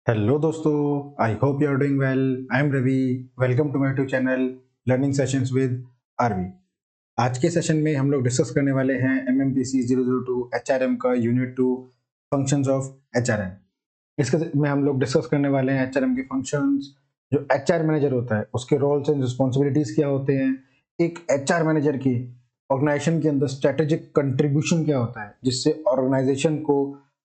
Hello दोस्तों, I hope you are doing well. I am Ravi. Welcome to my YouTube channel learning sessions with RV. आज के session में हम लोग discuss करने वाले हैं MMPC 002 HRM का यूनिट 2 फंक्शंस ऑफ HRM। इसके में हम लोग डिस्कस करने वाले हैं HRM के फंक्शंस, जो HR मैनेजर होता है उसके रोल्स एंड रिस्पॉन्सिबिलिटीज क्या होते हैं, एक HR मैनेजर की ऑर्गेनाइजेशन के अंदर स्ट्रेटेजिक कंट्रीब्यूशन क्या होता है जिससे ऑर्गेनाइजेशन को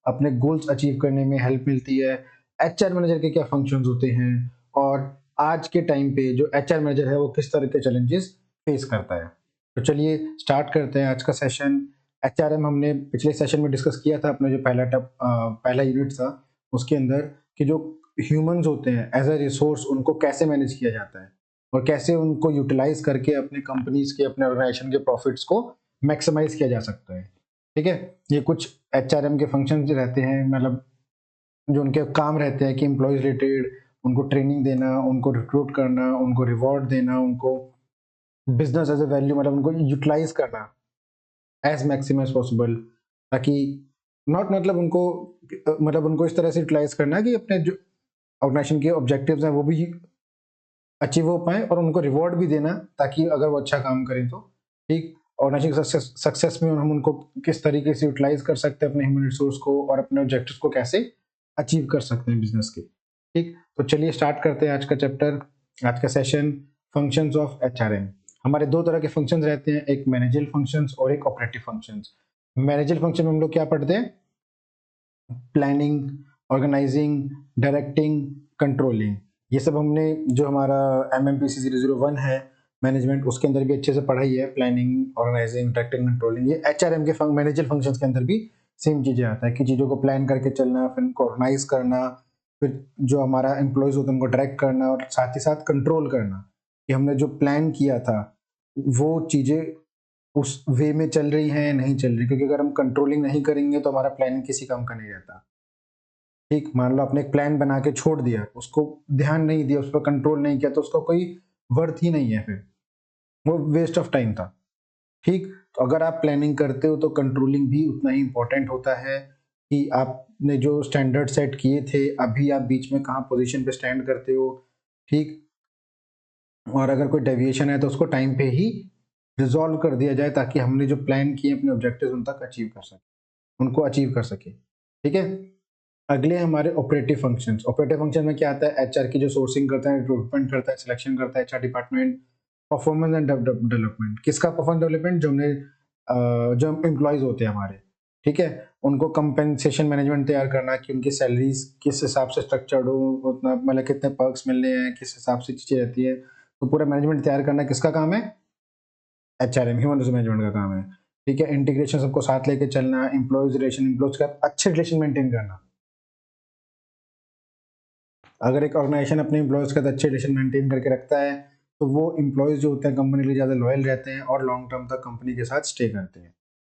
अपने गोल्स अचीव करने में हेल्प मिलती है, HR मैनेजर के क्या फंक्शंस होते हैं, और आज के टाइम पे जो HR मैनेजर है वो किस तरह के चैलेंजेस फेस करता है। तो चलिए स्टार्ट करते हैं आज का सेशन। HRM हमने पिछले सेशन में डिस्कस किया था, अपना जो पहला यूनिट था उसके अंदर, कि जो ह्यूमंस होते हैं एज अ रिसोर्स उनको कैसे मैनेज किया जाता है और कैसे उनको यूटिलाइज करके अपने कंपनीज के, अपने ऑर्गेनाइजेशन के प्रॉफिट्स को मैक्सिमाइज किया जा सकता है। ठीक है, ये कुछ HRM के फंक्शंस रहते हैं, मतलब जो उनके काम रहते हैं कि एम्प्लॉयज रिलेटेड उनको ट्रेनिंग देना, उनको रिक्रूट करना, उनको रिवॉर्ड देना, उनको बिजनेस एज ए वैल्यू, मतलब उनको यूटिलाइज करना एज मैक्सिमम एज पॉसिबल, ताकि नॉट मतलब उनको इस तरह से यूटिलाइज करना कि अपने जो ऑर्गेनाइजेशन के ऑब्जेक्टिव्स हैं वो भी अचीव हो पाए, और उनको रिवॉर्ड भी देना ताकि अगर वो अच्छा काम करें तो ठीक। ऑर्गेनाइजेशन सक्सेस में हम उनको किस तरीके से यूटिलाइज कर सकते हैं अपने ह्यूमन रिसोर्स को, और अपने ऑब्जेक्टिव्स को कैसे अचीव कर सकते हैं बिजनेस के। ठीक, तो चलिए स्टार्ट करते हैं आज का चैप्टर, आज का सेशन, फंक्शंस ऑफ HRM। हमारे दो तरह के फंक्शंस रहते हैं, एक मैनेजरियल फंक्शंस और एक ऑपरेटिव फंक्शंस। मैनेजरियल फंक्शन में हम लोग क्या पढ़ते हैं? Planning, organising, directing, controlling. ये सब हमने जो हमारा MMPC 001 है मैनेजमेंट, उसके अंदर भी अच्छे से पढ़ाई है। प्लानिंग, ऑर्गेनाइजिंग, डायरेक्टिंग, कंट्रोलिंग, ये HRM के मैनेजर फंक्शंस के अंदर भी सेम चीजें आता है कि चीजों को प्लान करके चलना, फिर उनको ऑर्गेनाइज करना, फिर जो हमारा एम्प्लॉयज होते हैं उनको डायरेक्ट करना, और साथ ही साथ कंट्रोल करना कि हमने जो प्लान किया था वो चीजें उस वे में चल रही हैं या नहीं चल रही। क्योंकि अगर हम कंट्रोलिंग नहीं करेंगे तो हमारा प्लानिंग किसी काम का नहीं रहता। ठीक, मान लो आपने एक प्लान बना के छोड़ दिया, उसको ध्यान नहीं दिया, उस पर कंट्रोल नहीं किया, तो उसका कोई वर्थ ही नहीं है, फिर वो वेस्ट ऑफ टाइम था। ठीक, तो अगर आप प्लानिंग करते हो तो कंट्रोलिंग भी उतना ही इंपॉर्टेंट होता है कि आपने जो स्टैंडर्ड सेट किए थे अभी आप बीच में कहाँ पोजीशन पे स्टैंड करते हो। ठीक, और अगर कोई डेविएशन है तो उसको टाइम पे ही रिजॉल्व कर दिया जाए, ताकि हमने जो प्लान किए अपने ऑब्जेक्टिव्स उन तक अचीव कर सके, उनको अचीव कर सके। ठीक है, अगले हमारे ऑपरेटिव फंक्शंस। ऑपरेटिव फंक्शन में क्या आता है? HR की जो सोर्सिंग करता है, रिक्रूटमेंट करता है, सिलेक्शन करता है HR department. Performance and development, किसका परफॉर्मेंस डेवलपमेंट? जो एम्प्लॉयज होते हैं हमारे, ठीक है, उनको कंपेंसेशन मैनेजमेंट तैयार करना कि उनकी सैलरीज किस हिसाब से स्ट्रक्चर्ड हो, उतना मतलब कितने पर्क्स मिलने हैं, किस हिसाब से चीजें रहती है, तो पूरा मैनेजमेंट तैयार करना किसका काम है? HRM, ह्यूमन रिसोर्स मैनेजमेंट का काम है। ठीक है, इंटीग्रेशन सबको साथ लेके चलना, एम्प्लॉयज रिलेशन, एम्प्लॉयज का अच्छे रिलेशन मेंटेन करना। अगर एक ऑर्गेनाइजेशन अपने एम्प्लॉयज के साथ अच्छे रिलेशन मेंटेन करके रखता है तो वो एम्प्लॉयज जो होते हैं कंपनी के लिए ज्यादा लॉयल रहते हैं और लॉन्ग टर्म तक कंपनी के साथ स्टे करते हैं।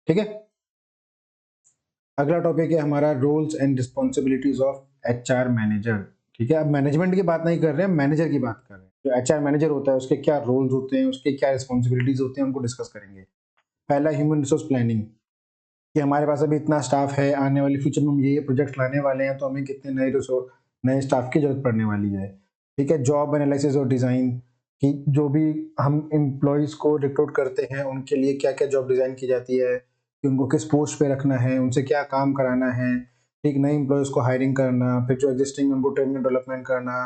ठीक है, अगला टॉपिक है हमारा roles and responsibilities of HR manager. ठीक है, अब मैनेजमेंट की बात नहीं कर रहे हैं, मैनेजर की बात कर रहे हैं। जो HR मैनेजर होता है उसके क्या रोल्स होते हैं, उसके क्या रिस्पॉन्सिबिलिटीज होते हैं, उनको डिस्कस करेंगे। पहला, ह्यूमन रिसोर्स प्लानिंग, कि हमारे पास अभी इतना स्टाफ है, आने वाले फ्यूचर में हम ये प्रोजेक्ट लाने वाले हैं, तो हमें कितने नए स्टाफ की जरूरत पड़ने वाली है। ठीक है, जॉब एनालिसिस और डिजाइन, कि जो भी हम एम्प्लॉयज को रिक्रूट करते हैं उनके लिए क्या क्या जॉब डिजाइन की जाती है, कि उनको किस पोस्ट पे रखना है, उनसे क्या काम कराना है। ठीक, नए एम्प्लॉयज को हायरिंग करना, फिर जो एग्जिस्टिंग उनको ट्रेनिंग डेवलपमेंट करना,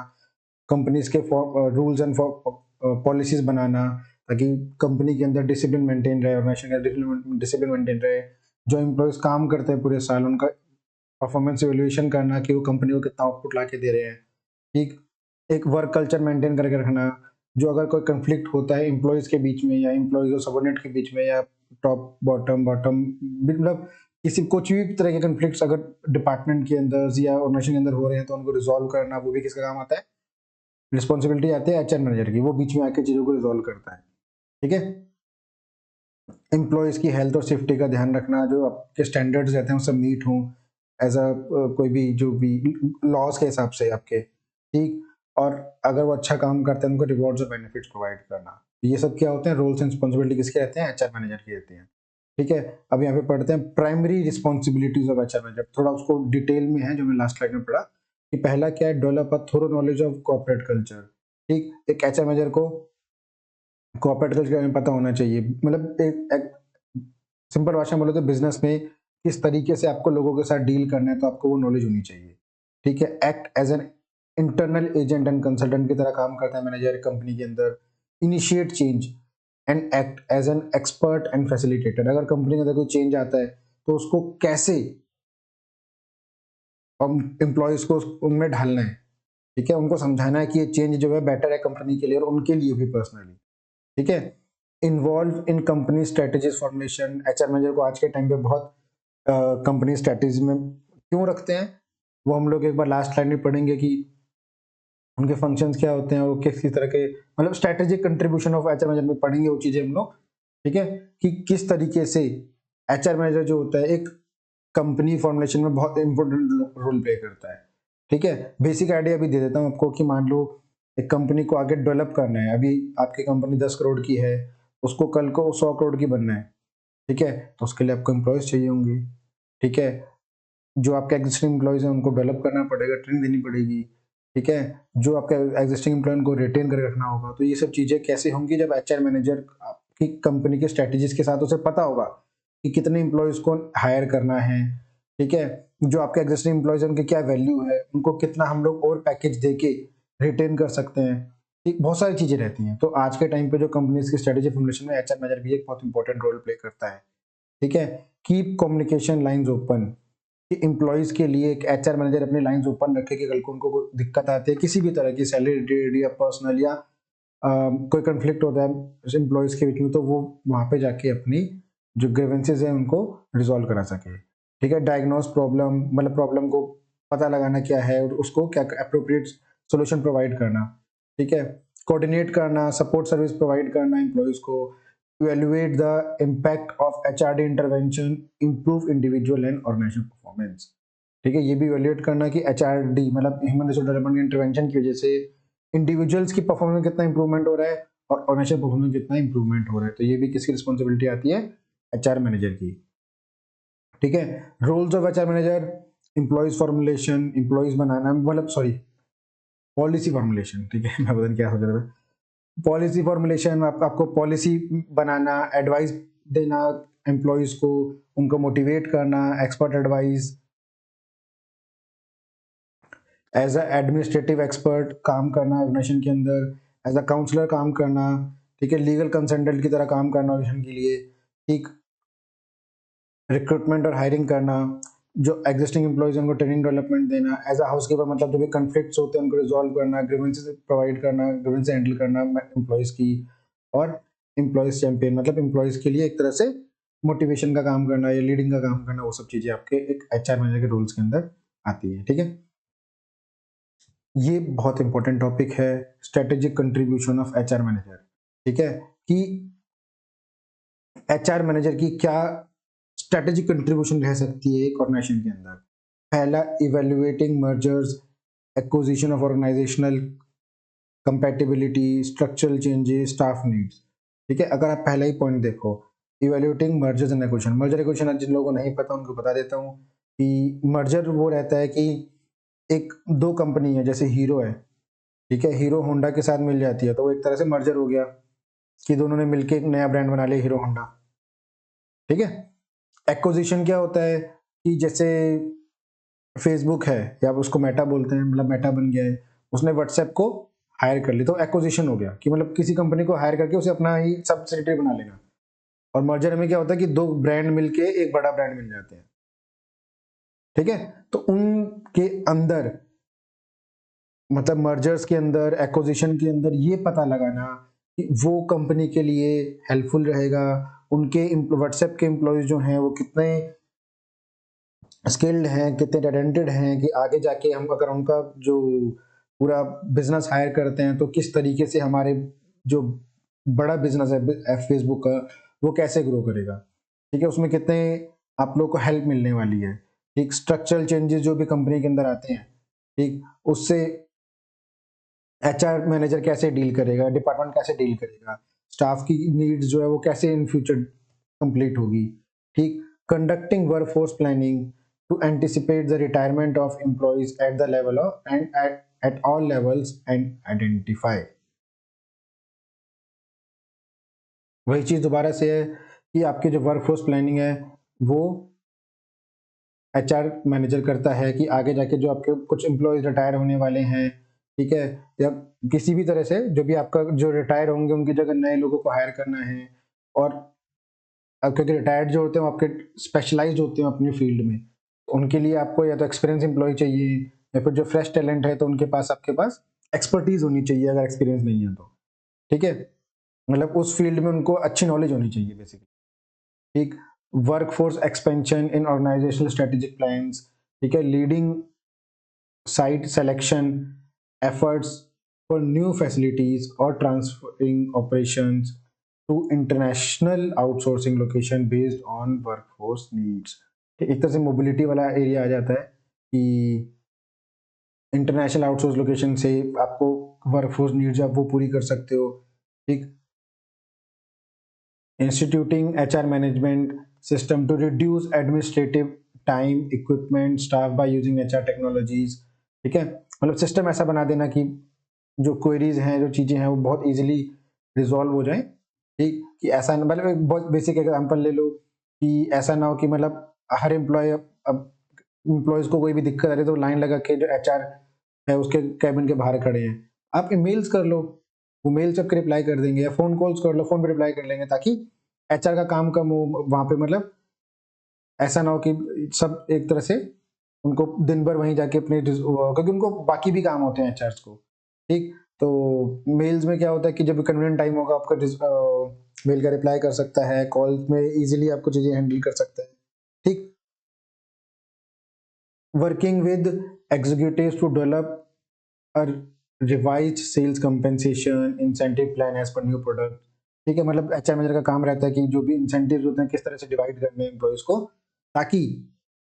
कंपनीज के रूल्स एंड पॉलिसीज बनाना, ताकि कंपनी के अंदर डिसिप्लिन मेंटेन रहे, ऑर्गेनाइजेशन का डिसिप्लिन मेंटेन रहे। जो एम्प्लॉयज काम करते हैं पूरे साल उनका परफॉर्मेंस इवैल्यूएशन करना कि वो कंपनी को कितना आउटपुट ला के दे रहे हैं। ठीक, एक वर्क कल्चर मेंटेन करके रखना, जो अगर कोई कंफ्लिक्ट होता है एम्प्लॉयज के बीच में या एम्प्लॉयज और सबऑर्डिनेट के बीच में, या टॉप बॉटम बॉटम, मतलब किसी कुछ भी तरह के कंफ्लिक्ट्स अगर डिपार्टमेंट के अंदर या ऑर्गेनाइजेशन के अंदर हो रहे हैं तो उनको रिजॉल्व करना, वो भी किसका काम आता है? रिस्पॉन्सिबिलिटी आती है HR मैनेजर की, वो बीच में आके चीजों को रिजॉल्व करता है। ठीक है, एम्प्लॉयज की हेल्थ और सेफ्टी का ध्यान रखना, जो आपके स्टैंडर्ड्स रहते हैं वो सब मीट हों एज अ कोई भी जो भी लॉज के हिसाब से आपके। ठीक, और अगर वो अच्छा काम करते हैं उनको रिवॉर्ड्स और बेनिफिट्स प्रोवाइड करना। ये सब क्या होते हैं? रोल्स एंड रिस्पॉन्सिबिलिटी किसके रहते हैं? HR मैनेजर की रहती हैं। ठीक है, अब यहाँ पे पढ़ते हैं primary responsibilities of HR manager. थोड़ा उसको डिटेल में है जो मैं लास्ट स्लाइड में पढ़ा, कि पहला क्या है, develop a thorough knowledge of corporate culture. ठीक, एक एचआर मैनेजर को कॉर्पोरेट कल्चर के बारे में पता होना चाहिए। मतलब एक सिंपल भाषा में बोले तो बिजनेस में किस तरीके से आपको लोगों के साथ डील करना है, तो आपको वो नॉलेज होनी चाहिए। ठीक है, act as an internal agent and consultant की तरह काम करता है मैनेजर कंपनी के अंदर। Initiate change and act as an expert and facilitator. अगर कंपनी के अंदर कोई चेंज आता है तो उसको कैसे एम्प्लॉयज को उनमें ढालना है। ठीक है, उनको समझाना है कि ये चेंज जो है बेटर है कंपनी के लिए और उनके लिए भी पर्सनली। ठीक है, involve in company strategies formulation. HR manager को आज के टाइम पे बहुत कंपनी स्ट्रेटेजी में क्यों रखते हैं, वो हम लोग एक बार लास्ट लाइन में पढ़ेंगे कि उनके फंक्शंस क्या होते हैं और किस तरह के, मतलब strategic contribution of HR manager में पढ़ेंगे वो चीजें हम लोग। ठीक है, कि किस तरीके से एचआर मैनेजर जो होता है एक कंपनी फॉर्मुलेशन में बहुत इंपॉर्टेंट रोल प्ले करता है। ठीक है, बेसिक आइडिया भी दे देता हूँ आपको कि मान लो एक कंपनी को आगे डेवलप करना है। अभी आपकी कंपनी 10 करोड़ की है, उसको कल को 100 करोड़ की बनना है। ठीक है, तो उसके लिए आपको एम्प्लॉयज चाहिए होंगे। ठीक है, जो आपके एग्जिस्टिंग एम्प्लॉयज हैं उनको डेवलप करना पड़ेगा, ट्रेनिंग देनी पड़ेगी। ठीक है, जो आपके एग्जिस्टिंग एम्प्लॉय को रिटेन करके रखना होगा। तो ये सब चीजें कैसे होंगी, जब एचआर मैनेजर आपकी कंपनी के स्ट्रेटेजीज के साथ उसे पता होगा कि कितने एम्प्लॉयज को हायर करना है। ठीक है, जो आपके एग्जिस्टिंग एम्प्लॉयज हैं उनकी क्या वैल्यू है, उनको कितना हम लोग और पैकेज देके रिटेन कर सकते हैं। ठीक, बहुत सारी चीजें रहती हैं। तो आज के टाइम पे जो कंपनीज की स्ट्रेटेजी फॉर्मुलेशन में एचआर मैनेजर भी एक बहुत इंपॉर्टेंट रोल प्ले करता है। ठीक है, कीप कम्युनिकेशन लाइंस ओपन। कि एम्प्लॉयज के लिए एक एचआर मैनेजर अपनी लाइंस ओपन रखे कि कल को उनको कोई दिक्कत आती है किसी भी तरह की, सैलरी रिलेटेड या पर्सनल या कोई कंफ्लिक्ट होता है एम्प्लॉयज के बीच में, तो वो वहां पे जाके अपनी जो ग्रीवेंसेस है उनको रिजॉल्व करा सके। ठीक है, डायग्नोस प्रॉब्लम, मतलब प्रॉब्लम को पता लगाना क्या है और उसको क्या अप्रोप्रिएट सोल्यूशन प्रोवाइड करना। ठीक है, कोऑर्डिनेट करना, सपोर्ट सर्विस प्रोवाइड करना एम्प्लॉयज को। Evaluate the impact of HRD intervention, improve individual and organisation performance. ठीक है, ये भी इवेल्युएट करना कि एचआरडी मतलब ह्यूमन रिसोर्स डेवलपमेंट इंटरवेंशन की वजह से इंडिविजुअल्स की परफॉर्मेंस कितना इंप्रूवमेंट हो रहा है और ऑर्गेनाइजेशन परफॉर्मेंस कितना इंप्रूवमेंट हो रहा है। तो ये भी किसकी रिस्पॉन्सिबिलिटी आती है, एचआर मैनेजर की। ठीक है, roles of HR manager, employees formulation, employees बनाना, मतलब सॉरी पॉलिसी फॉर्मुलेशन। ठीक है, मैं पता नहीं क्या सोच रहा था। पॉलिसी फॉर्मुलेशन, आपको पॉलिसी बनाना, एडवाइस देना एम्प्लॉयज को, उनको मोटिवेट करना, expert advice, as a administrative expert काम करना ऑर्गेनाइजेशन के अंदर, एज अ काउंसलर काम करना। ठीक है, लीगल कंसल्टेंट की तरह काम करना ऑर्गेनाइजेशन के लिए। ठीक, रिक्रूटमेंट और हायरिंग करना, जो एग्जिस्टिंग एम्प्लॉयज उनको ट्रेनिंग डेवलपमेंट देना, एज अ हाउसकीपर मतलब जो भी कन्फ्लिक्ट्स होते हैं उनको रिजॉल्व करना, ग्रीवेंसेस प्रोवाइड करना, ग्रीवेंस हैंडल करना एम्प्लॉयज की। और एम्प्लॉयज चैंपियन मतलब एम्प्लॉयज के लिए एक तरह से मोटिवेशन का काम करना या लीडिंग का काम करना, वो सब चीजें आपके एक एचआर मैनेजर के रोल्स के अंदर आती है। ठीक है, ये बहुत इंपॉर्टेंट टॉपिक है, strategic contribution of HR manager. ठीक है, कि एचआर मैनेजर की क्या स्ट्रेटेजिक कंट्रीब्यूशन रह सकती है एक ऑर्गेनाइजेशन के अंदर। पहला, evaluating mergers, acquisition of organisational compatibility, structural changes, staff needs. ठीक है, अगर आप पहला ही पॉइंट देखो, evaluating mergers and acquisition. Merger acquisition जिन लोगों को नहीं पता उनको बता देता हूँ कि मर्जर वो रहता है कि एक दो कंपनी है, जैसे हीरो है। ठीक है, हीरो होंडा के साथ मिल जाती है तो वो एक तरह से मर्जर हो गया कि दोनों ने मिलकर एक नया ब्रांड बना लिया, हीरो होंडा। ठीक है, एक्विजिशन क्या होता है कि जैसे फेसबुक है या उसको मेटा बोलते हैं, मतलब मेटा बन गया है, उसने व्हाट्सएप को हायर कर ली तो एक्विजिशन हो गया कि मतलब किसी कंपनी को हायर करके उसे अपना ही सब्सिडियरी बना लेना। और मर्जर में क्या होता है कि दो ब्रांड मिलके एक बड़ा ब्रांड मिल जाते हैं। ठीक है, तो उनके अंदर मतलब मर्जर्स के अंदर, एक्विजिशन के अंदर ये पता लगाना कि वो कंपनी के लिए हेल्पफुल रहेगा, उनके व्हाट्सएप के एम्प्लॉयज जो हैं वो कितने स्किल्ड हैं, कितने टैलेंटेड हैं, कि आगे जाके हम अगर उनका जो पूरा बिजनेस हायर करते हैं तो किस तरीके से हमारे जो बड़ा बिजनेस है फेसबुक का वो कैसे ग्रो करेगा। ठीक है, उसमें कितने आप लोग को हेल्प मिलने वाली है। ठीक, स्ट्रक्चरल चेंजेस जो भी कंपनी के अंदर आते हैं, ठीक, उससे एचआर मैनेजर कैसे डील करेगा, डिपार्टमेंट कैसे डील करेगा, स्टाफ की नीड्स जो है वो कैसे इन फ्यूचर कंप्लीट होगी। ठीक, conducting workforce planning, to anticipate the retirement of employees at the level of and at all levels and identify। वही चीज दोबारा से है कि आपके जो वर्कफोर्स प्लानिंग है वो एचआर मैनेजर करता है कि आगे जाके जो आपके कुछ एम्प्लॉयज रिटायर होने वाले हैं, ठीक है, या किसी भी तरह से जो भी आपका जो रिटायर होंगे उनकी जगह नए लोगों को हायर करना है। और अब क्योंकि रिटायर्ड जो होते हैं वो आपके स्पेशलाइज्ड होते हैं अपनी फील्ड में, तो उनके लिए आपको या तो एक्सपीरियंस एम्प्लॉय चाहिए या फिर जो फ्रेश टैलेंट है तो उनके पास आपके पास एक्सपर्टीज होनी चाहिए अगर एक्सपीरियंस नहीं है तो, ठीक है, मतलब उस फील्ड में उनको अच्छी नॉलेज होनी चाहिए बेसिकली, ठीक। Workforce expansion in organisational strategic plans, ठीक है, leading site selection efforts for new facilities or transferring operations to international outsourcing location based on workforce needs। एक तरह से मोबिलिटी वाला एरिया आ जाता है कि इंटरनेशनल आउटसोर्स लोकेशन से आपको वर्कफोर्स नीड्स आप वो पूरी कर सकते हो, ठीक। Instituting HR management system to reduce administrative time equipment staff by using HR technologies, ठीक है, मतलब सिस्टम ऐसा बना देना कि जो क्वेरीज हैं जो चीजें हैं वो बहुत इजीली रिजॉल्व हो जाए, ठीक, कि ऐसा मतलब एक बहुत बेसिक एग्जांपल ले लो कि ऐसा ना हो कि मतलब हर एम्प्लॉय अब एम्प्लॉयज को कोई भी दिक्कत आ रही है तो लाइन लगा के जो एचआर है उसके कैबिन के बाहर खड़े हैं, आप ईमेल्स कर लो, वो मेल सबके रिप्लाई कर देंगे, या फोन कॉल्स कर लो, फोन पे रिप्लाई कर लेंगे ताकि एचआर का काम कम हो वहां पे, मतलब ऐसा ना हो कि सब एक तरह से उनको दिन भर वहीं जाके अपने क्योंकि उनको बाकी भी काम होते हैं एचआर को, ठीक। तो मेल्स में क्या होता है कि जब कन्वीनियंट टाइम होगा आपका मेल का रिप्लाई कर सकता है, कॉल में इजीली आपको चीजें हैंडल कर सकता है, ठीक। Working with executives to develop a revised sales compensation incentive plan as per new product, ठीक है, मतलब एचआर मैनेजर का काम रहता है कि जो भी इंसेंटिव्स होते हैं किस तरह से डिवाइड करने हैं एम्प्लॉयज को ताकि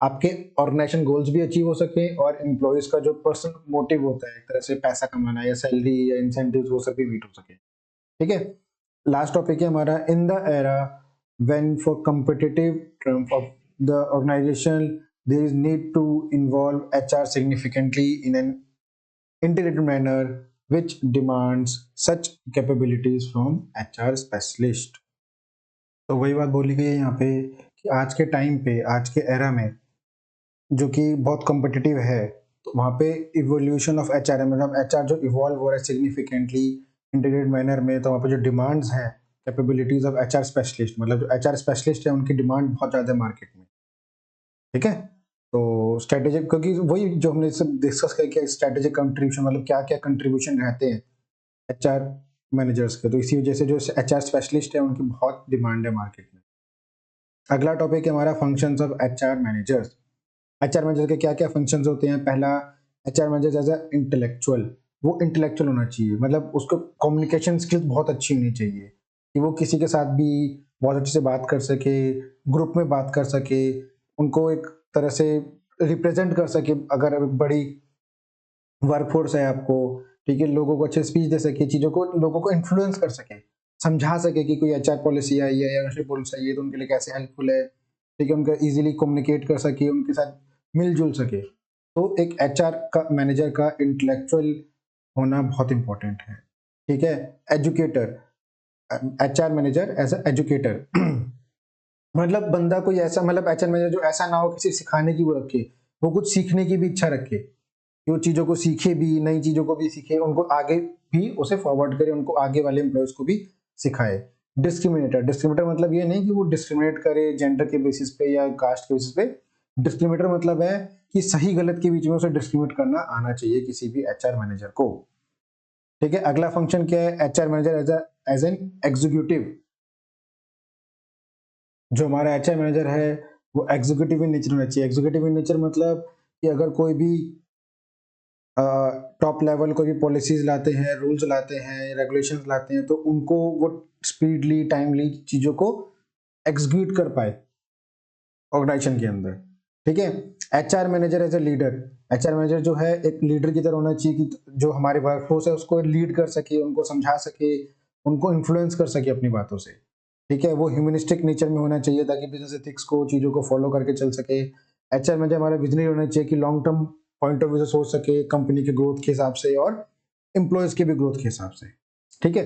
आपके ऑर्गेनाइजेशन गोल्स भी अचीव हो सके और एम्प्लॉयज का जो पर्सनल मोटिव होता है एक तरह से पैसा कमाना या सैलरी या इंसेंटिव्स वो सब भी मीट हो सके, ठीक है। लास्ट टॉपिक है हमारा in the era when for competitive of the organisation there is need to involve HR significantly in an integrated manner which demands such capabilities from HR specialist। तो वही बात बोली गई है यहाँ पे कि आज के टाइम पे आज के एरा में जो कि बहुत कॉम्पिटिटिव है, तो वहाँ पे इवोल्यूशन ऑफ एचआर मतलब एचआर जो इवॉल्व हो रहा है सिग्निफिकेंटली इंटीग्रेटेड मैनर में, तो वहाँ पे जो डिमांड्स हैं कैपेबिलिटीज ऑफ एचआर स्पेशलिस्ट, मतलब जो एचआर स्पेशलिस्ट है उनकी डिमांड बहुत ज़्यादा है मार्केट में, ठीक है। तो स्ट्रेटेजिक क्योंकि वही जो हमने सब डिस्कस किया कि स्ट्रेटेजिक कंट्रीब्यूशन मतलब क्या क्या कंट्रीब्यूशन रहते हैं एचआर मैनेजर्स के, तो इसी वजह से जो एचआर स्पेशलिस्ट है उनकी बहुत डिमांड है मार्केट में। अगला टॉपिक है हमारा functions of HR managers. HR manager के क्या क्या फंक्शंस होते हैं। पहला, HR manager as a intellectual, वो इंटेलेक्चुअल होना चाहिए, मतलब उसको कम्युनिकेशन स्किल्स बहुत अच्छी होनी चाहिए कि वो किसी के साथ भी बहुत अच्छे से बात कर सके, ग्रुप में बात कर सके, उनको एक तरह से रिप्रेजेंट कर सके, अगर बड़ी वर्कफोर्स है आपको, ठीक है, लोगों को अच्छे स्पीच दे सके, चीज़ों को लोगों को इन्फ्लुएंस कर सके, समझा सके कि कोई एचआर पॉलिसी आई है या ऐसी पॉलिसी आई है तो उनके लिए कैसे हेल्पफुल है, ठीक है, उनका इजीली कम्युनिकेट कर सके, उनके साथ मिलजुल सके। तो एक एचआर का मैनेजर का इंटेलेक्चुअल होना बहुत इंपॉर्टेंट है, ठीक है। Educator, HR manager as a educator मतलब बंदा कोई ऐसा, मतलब एचआर मैनेजर जो ऐसा ना हो किसी सिखाने की वो रखे, वो कुछ सीखने की भी इच्छा रखे, कि वो चीज़ों को सीखे भी, नई चीज़ों को भी सीखे, उनको आगे भी उसे फॉरवर्ड करे, उनको आगे वाले एम्प्लॉयज को भी सिखाए। डिस्क्रिमिनेटर, डिस्क्रिमिनेटर मतलब ये नहीं कि वो डिस्क्रिमिनेट करे जेंडर के बेसिस पे या कास्ट के बेसिस पे। डिस्क्रिमिनेटर मतलब है कि सही गलत के बीच में उसे डिस्क्रिमिनेट करना आना चाहिए किसी भी एचआर मैनेजर को, ठीक है। अगला फंक्शन क्या है, HR manager as an executive. जो हमारा एचआर मैनेजर है वो एग्जीक्यूटिव इन नेचर होना चाहिए। एग्जीक्यूटिव इन नेचर मतलब कि अगर कोई भी टॉप लेवल कोई भी पॉलिसीज लाते हैं, रूल्स लाते हैं, रेगुलेशंस लाते हैं, तो उनको वो स्पीडली टाइमली चीज़ों को एग्जीक्यूट कर पाए ऑर्गेनाइजेशन के अंदर, ठीक है। HR manager as a leader, HR manager जो है एक लीडर की तरह होना चाहिए कि जो हमारे वर्कफोर्स है उसको लीड कर सके, उनको समझा सके, उनको इन्फ्लुएंस कर सके अपनी बातों से, ठीक है। वो ह्यूमनिस्टिक नेचर में होना चाहिए ताकि बिजनेस एथिक्स को, चीज़ों को फॉलो करके चल सके, एचआर मैनेजर हमारा विजनरी होना चाहिए कि long term point of view से सोच सके कंपनी के ग्रोथ के हिसाब से और एम्प्लॉयज के भी ग्रोथ के हिसाब से। ठीक है,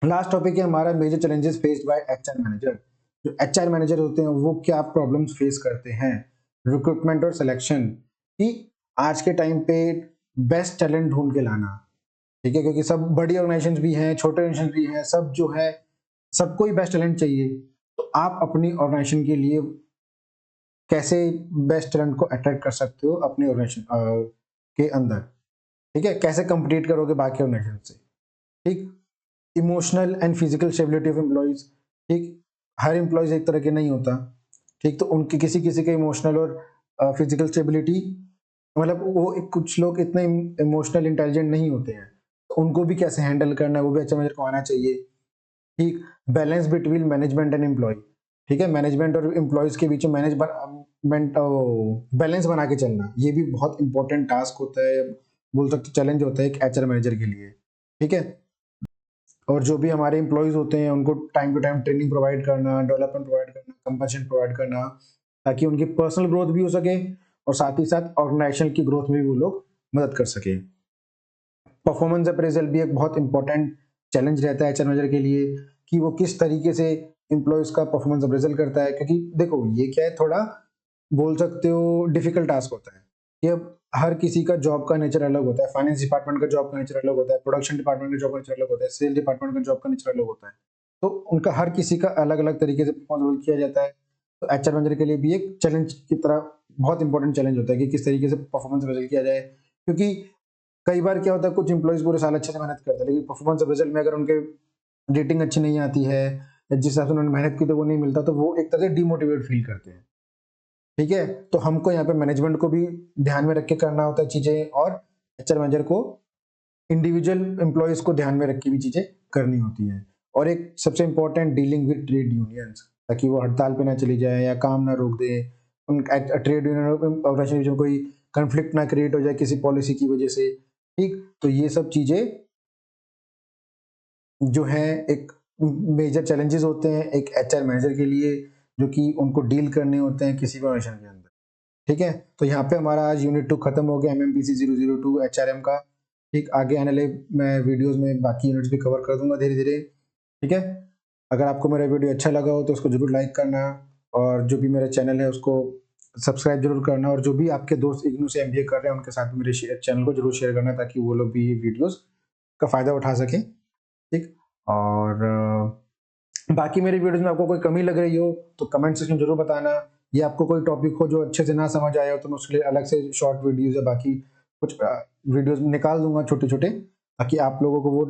लास्ट टॉपिक है हमारा major challenges faced by HR manager. जो एचआर मैनेजर होते हैं वो क्या प्रॉब्लम्स फेस करते हैं रिक्रूटमेंट और सिलेक्शन कि आज के टाइम पे बेस्ट टैलेंट ढूंढ के लाना। ठीक है, क्योंकि सब बड़ी ऑर्गेनाइजेशंस भी हैं, छोटे ऑर्गेनाइजेशंस भी हैं, सब जो है सबको ही बेस्ट टैलेंट चाहिए। तो आप अपनी ऑर्गेनाइजेशन के लिए कैसे बेस्ट टैलेंट को अट्रैक्ट कर सकते हो अपनी ऑर्गेनाइजेशन के अंदर। ठीक है, कैसे कंपीट करोगे बाकी ऑर्गेनाइजेशन से। ठीक, emotional and physical stability of employees. ठीक, हर एम्प्लॉयज एक तरह के नहीं होता। ठीक, तो उनकी किसी किसी के इमोशनल और फिजिकल स्टेबिलिटी, मतलब कुछ लोग इतने इमोशनल इंटेलिजेंट नहीं होते हैं, तो उनको भी कैसे हैंडल करना है वो भी अच्छा मैनेजर को आना चाहिए। ठीक, balance between management and employee. ठीक है, मैनेजमेंट और एम्प्लॉयज के बीच में मैनेजमेंट बैलेंस बना के चलना, ये भी बहुत इंपॉर्टेंट टास्क होता है, बोल सकते चैलेंज होता है एक एचआर मैनेजर के लिए। ठीक है, और जो भी हमारे एम्प्लॉयज होते हैं उनको time to time training provide करना, डेवलपमेंट प्रोवाइड करना, कंपनसेशन प्रोवाइड करना, ताकि उनकी पर्सनल ग्रोथ भी हो सके और साथ ही साथ ऑर्गेनाइजेशन की ग्रोथ में भी वो लोग मदद कर सके। परफॉर्मेंस अप्रेजल भी एक बहुत इंपॉर्टेंट चैलेंज रहता है एचआर मैनेजर के लिए कि वो किस तरीके से एम्प्लॉयज का परफॉर्मेंस अप्रेजल करता है, क्योंकि देखो ये क्या है, थोड़ा बोल सकते हो डिफिकल्ट टास्क होता है कि अब हर किसी का जॉब का नेचर अलग होता है। फाइनेंस डिपार्टमेंट का जॉब का नेचर अलग होता है, प्रोडक्शन डिपार्टमेंट का जॉब का नेचर अलग होता है, सेल डिपार्टमेंट का जॉब का नेचर अलग होता है। तो उनका हर किसी का अलग अलग तरीके से परफॉर्मेंस किया जाता है। तो एचआर मैनेजर के लिए भी एक चैलेंज की तरह बहुत इंपॉर्टेंट चैलेंज होता है कि किस तरीके से परफॉर्मेंस अप्रेजल किया जाए, क्योंकि कई बार क्या होता है कुछ एम्प्लॉयज पूरे साल अच्छे से मेहनत करते हैं, लेकिन परफॉर्मेंस अप्रेजल में अगर उनके रेटिंग अच्छी नहीं आती है या जिस हिसाब से उन्होंने मेहनत की तो वो नहीं मिलता, तो वो एक तरह से डिमोटिवेट फील करते हैं। ठीक है, तो हमको यहाँ पे मैनेजमेंट को भी ध्यान में रख के करना होता है चीजें, और एचआर मैनेजर को इंडिविजुअल एम्प्लॉयज को ध्यान में रख के भी चीजें करनी होती है। और एक सबसे important dealing with trade unions, ताकि वो हड़ताल पे ना चली जाए या काम ना रोक दे, उन ट्रेड यूनियन ऑर्गेनाइजेशन में कोई कंफ्लिक्ट ना क्रिएट हो जाए किसी पॉलिसी की वजह से। ठीक, तो ये सब चीजें जो है एक मेजर चैलेंजेस होते हैं एक एचआर मैनेजर के लिए, जो कि उनको डील करने होते हैं किसी भी ऑर्गेनाइजेशन के अंदर। ठीक है, तो यहाँ पे हमारा आज यूनिट 2 खत्म हो गया, MMPC 002 HRM का। ठीक, आगे आने वाले मैं वीडियोस में बाकी यूनिट्स भी कवर कर दूंगा धीरे धीरे। ठीक है, अगर आपको मेरा वीडियो अच्छा लगा हो तो उसको जरूर लाइक करना, और जो भी मेरा चैनल है उसको सब्सक्राइब जरूर करना, और जो भी आपके दोस्त इग्नू से MBA कर रहे हैं उनके साथ मेरे चैनल को जरूर शेयर करना, ताकि वो लोग भी ये वीडियोस का फायदा उठा सकें। ठीक, और बाकी मेरे वीडियोस में आपको कोई कमी लग रही हो तो कमेंट सेक्शन जरूर बताना, या आपको कोई टॉपिक हो जो अच्छे से ना समझ आया हो तो मैं उसके लिए अलग से शॉर्ट वीडियोस या बाकी कुछ वीडियोस निकाल दूंगा छोटे छोटे, ताकि आप लोगों को वो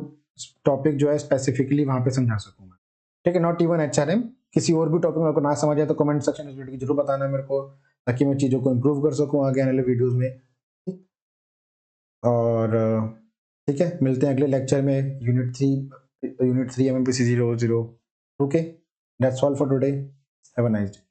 टॉपिक जो है स्पेसिफिकली वहां पे समझा सकूंगा। ठीक है, नॉट इवन HRM, किसी और भी टॉपिक में आपको ना समझ आए तो कमेंट सेक्शन में वीडियो जरूर बताना मेरे को, ताकि मैं चीज़ों को इम्प्रूव कर सकूँ आगे आने वाले वीडियोज में। ठीक, और ठीक है, मिलते हैं अगले लेक्चर में unit 3 MMPC 00। Okay, that's all for today, have a nice day.